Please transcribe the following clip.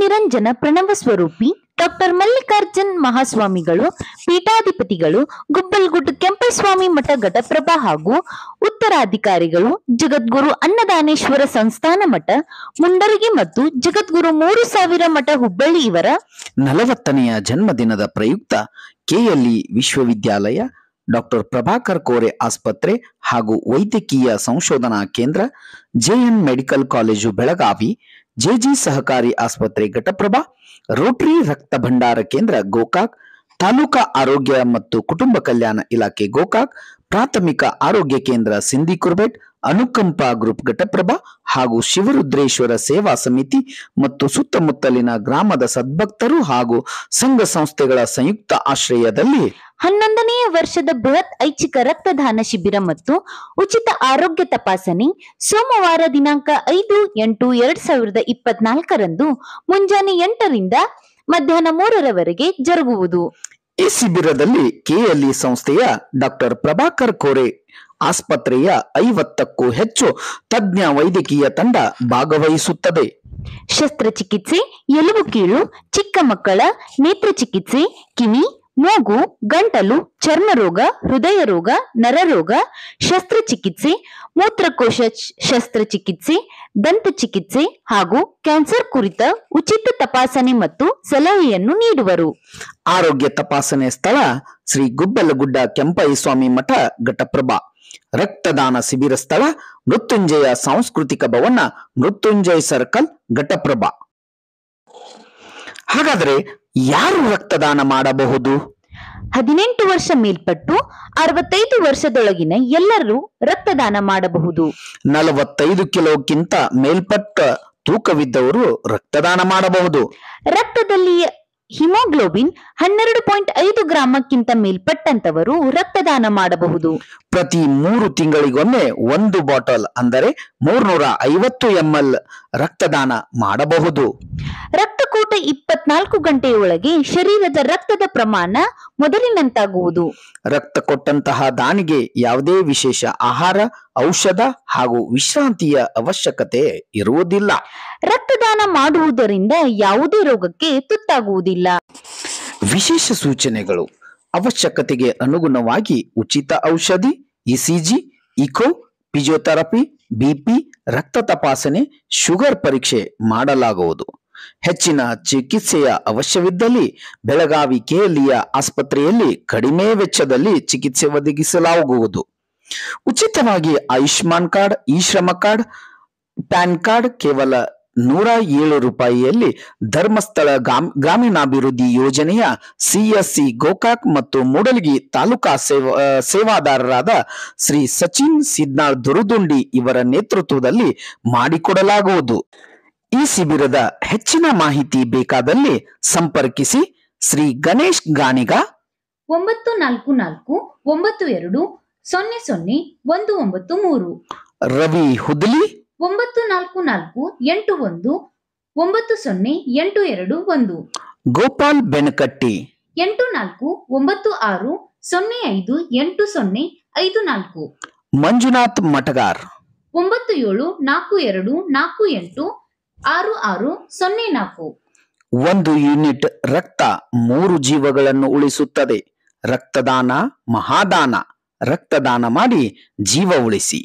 ನಿರಂಜನ ಪ್ರಣವ ಸ್ವರೂಪಿ doctor Mallikarjun ಮಹಾಸ್ವಾಮಿಗಳು ಪೀಠಾಧಿಪತಿಗಳು ಗುಬ್ಬಲ್ಗುಡ್ ಕೆಂಪಸ್ವಾಮಿ ಮಠ ಘಟಪ್ರಭಾ ಹಾಗೂ ಉತ್ತರಾಧಿಕಾರಿಗಳು ಜಗದ್ಗುರು ಅನ್ನದಾನೇಶ್ವರ ಸಂಸ್ಥಾನ ಮಠ ಮುಂಡರಗಿ ಮತ್ತು ಜಗದ್ಗುರು 3000 ಮಠ ಹುಬ್ಬಳ್ಳಿ ಇವರ 40ನೆಯ ಜನ್ಮದಿನದ ಪ್ರಯುಕ್ತ ಕೆಎಲ್ಇ ವಿಶ್ವವಿದ್ಯಾಲಯ, ಡಾಕ್ಟರ್ ಪ್ರಭಾಕರ್ ಕೋರೆ ಆಸ್ಪತ್ರೆ ಹಾಗೂ ವೈದ್ಯಕೀಯ ಸಂಶೋಧನಾ ಕೇಂದ್ರ, JN medical college Belagavi, JG ಸಹಕಾರಿ ಆಸ್ಪತ್ರೆ ಘಟಪ್ರಭಾ, ರೋಟರಿ ರಕ್ತ ಭಂಡಾರ ಕೇಂದ್ರ ಗೋಕಾಕ್, ತಾಲೂಕಾ ಆರೋಗ್ಯ ಮತ್ತು ಕುಟುಂಬ ಕಲ್ಯಾಣ ಇಲಾಖೆ ಗೋಕಾಕ್, ಪ್ರಾಥಮಿಕ ಆರೋಗ್ಯ ಕೇಂದ್ರ ಸಿಂಧಿ ಕುರ್ಬೆಟ್, ಅನುಕಂಪ ಗ್ರೂಪ್ ಘಟಪ್ರಭಾ ಹಾಗೂ ಶಿವರುದ್ರೇಶ್ವರ ಸೇವಾ ಸಮಿತಿ ಮತ್ತು ಸುತ್ತಮುತ್ತಲಿನ ಗ್ರಾಮದ ಸದ್ಭಕ್ತರು ಹಾಗೂ ಸಂಘ ಸಂಸ್ಥೆಗಳ ಸಂಯುಕ್ತ ಆಶ್ರಯದಲ್ಲಿ 11ನೇ ವರ್ಷದ ಬೃಹತ್ ಐಚ್ಛಿಕ ರಕ್ತದಾನ ಶಿಬಿರ ಮತ್ತು ಉಚಿತ ಆರೋಗ್ಯ ತಪಾಸಣೆ ಸೋಮವಾರ ದಿನಾಂಕ 5/8/2024 ಮುಂಜಾನೆ 8ರಿಂದ ಮಧ್ಯಾಹ್ನ 3ರವರೆಗೆ ಜರುಗುವುದು. ಈ ಶಿಬಿರದಲ್ಲಿ ಕೆಎಲ್ಇ ಸಂಸ್ಥೆಯ ಡಾಕ್ಟರ್ ಪ್ರಭಾಕರ್ ಕೋರೆ ಆಸ್ಪತ್ರೆಯ 50ಕ್ಕೂ ಹೆಚ್ಚು ತಜ್ಞ ವೈದ್ಯಕೀಯ ತಂಡ ಭಾಗವಹಿಸುತ್ತದೆ. ಶಸ್ತ್ರಚಿಕಿತ್ಸೆ, ಎಲುಬು ಕೀಳು, ಚಿಕ್ಕ ಮಕ್ಕಳ ನೇತ್ರ ಚಿಕಿತ್ಸೆ, ಕಿವಿ, ಮೂಗು, ಗಂಟಲು, ಚರ್ಮರೋಗ, ಹೃದಯ ರೋಗ, ನರರೋಗ ಶಸ್ತ್ರಚಿಕಿತ್ಸೆ, ಮೂತ್ರಕೋಶ ಶಸ್ತ್ರಚಿಕಿತ್ಸೆ, ದಂತ ಚಿಕಿತ್ಸೆ ಹಾಗೂ ಕ್ಯಾನ್ಸರ್ ಕುರಿತ ಉಚಿತ ತಪಾಸಣೆ ಮತ್ತು ಸಲಹೆಯನ್ನು ನೀಡುವರು. ಆರೋಗ್ಯ ತಪಾಸಣೆ ಸ್ಥಳ ಶ್ರೀ ಗುಬ್ಬಲಗುಡ್ಡ ಕೆಂಪಯ್ಯಸ್ವಾಮಿ ಮಠ ಘಟಪ್ರಭಾ. ರಕ್ತದಾನ ಶಿಬಿರ ಸ್ಥಳ ಮೃತ್ಯುಂಜಯ ಸಾಂಸ್ಕೃತಿಕ ಭವನ, ಮೃತ್ಯುಂಜಯ ಸರ್ಕಲ್, ಘಟಪ್ರಭಾ. ಹಾಗಾದ್ರೆ ಯಾರು ರಕ್ತದಾನ ಮಾಡಬಹುದು? 18 ವರ್ಷ ಮೇಲ್ಪಟ್ಟು 65 ವರ್ಷದೊಳಗಿನ ಎಲ್ಲರೂ ರಕ್ತದಾನ ಮಾಡಬಹುದು. 45 ಕಿಲೋಕ್ಕಿಂತ ಮೇಲ್ಪಟ್ಟ ತೂಕವಿದ್ದವರು ರಕ್ತದಾನ ಮಾಡಬಹುದು. ರಕ್ತದಲ್ಲಿ ಹಿಮೋಗ್ಲೋಬಿನ್ 12.5 ಗ್ರಾಮಕ್ಕಿಂತ ಮೇಲ್ಪಟ್ಟಂತವರು ರಕ್ತದಾನ ಮಾಡಬಹುದು. ಪ್ರತಿ 3 ತಿಂಗಳಿಗೊಮ್ಮೆ 1 ಬಾಟಲ್ ಅಂದರೆ 350 ml ರಕ್ತದಾನ ಮಾಡಬಹುದು. ರಕ್ತಕೂಟ 24 ಗಂಟೆಯೊಳಗೆ ಶರೀರದ ರಕ್ತದ ಪ್ರಮಾಣ ಮೊದಲಿನಂತಾಗುವುದು. ರಕ್ತ ಕೊಟ್ಟಂತಹ ದಾನಿಗೆ ಯಾವುದೇ ವಿಶೇಷ ಆಹಾರ, ಔಷಧ ಹಾಗೂ ವಿಶ್ರಾಂತಿಯ ಅವಶ್ಯಕತೆ ಇರುವುದಿಲ್ಲ. ರಕ್ತದಾನ ಮಾಡುವುದರಿಂದ ಯಾವುದೇ ರೋಗಕ್ಕೆ ತುತ್ತಾಗುವುದಿಲ್ಲ. ವಿಶೇಷ ಸೂಚನೆಗಳು: ಅವಶ್ಯಕತೆಗೆ ಅನುಗುಣವಾಗಿ ಉಚಿತ ಔಷಧಿ, ಇಸಿಜಿ, ಇಕೋ, ಫಿಜಿಯೋಥೆರಪಿ, ಬಿಪಿ, ರಕ್ತ ತಪಾಸಣೆ, ಶುಗರ್ ಪರೀಕ್ಷೆ ಮಾಡಲಾಗುವುದು. ಹೆಚ್ಚಿನ ಚಿಕಿತ್ಸೆಯ ಅವಶ್ಯವಿದ್ದಲ್ಲಿ ಬೆಳಗಾವಿ ಕೆಎಲ್ಇಯ ಆಸ್ಪತ್ರೆಯಲ್ಲಿ ಕಡಿಮೆ ವೆಚ್ಚದಲ್ಲಿ ಚಿಕಿತ್ಸೆ ಒದಗಿಸಲಾಗುವುದು. ಉಚಿತವಾಗಿ ಆಯುಷ್ಮಾನ್ ಕಾರ್ಡ್, ಇ ಶ್ರಮ ಕಾರ್ಡ್, ಪ್ಯಾನ್ ಕಾರ್ಡ್ ಕೇವಲ 107 ರೂಪಾಯಿಯಲ್ಲಿ ಧರ್ಮಸ್ಥಳ ಗ್ರಾಮೀಣಾಭಿವೃದ್ಧಿ ಯೋಜನೆಯ ಸಿಎಸ್ಸಿ ಗೋಕಾಕ್ ಮತ್ತು ಮೂಡಲಗಿ ತಾಲೂಕಾ ಸೇವಾದಾರರಾದ ಶ್ರೀ ಸಚಿನ್ ಸಿದ್ನಾಳ್ ದುರುದುಂಡಿ ಇವರ ನೇತೃತ್ವದಲ್ಲಿ ಮಾಡಿಕೊಡಲಾಗುವುದು. ಈ ಶಿಬಿರದ ಹೆಚ್ಚಿನ ಮಾಹಿತಿ ಬೇಕಾದಲ್ಲಿ ಸಂಪರ್ಕಿಸಿ ಶ್ರೀ ಗಣೇಶ್ ಗಾಣಿಗ 94492000193, ರವಿ ಹುದಲಿ 94481908221, ಗೋಪಾಲ್ ಬೆನಕಟ್ಟಿ 8496058054, ಮಂಜುನಾಥ್ ಮಟಗಾರ್ 9742486604. 1 ಯೂನಿಟ್ ರಕ್ತ 3 ಜೀವಗಳನ್ನು ಉಳಿಸುತ್ತದೆ. ರಕ್ತದಾನ ಮಹಾದಾನ. ರಕ್ತದಾನ ಮಾಡಿ ಜೀವ ಉಳಿಸಿ.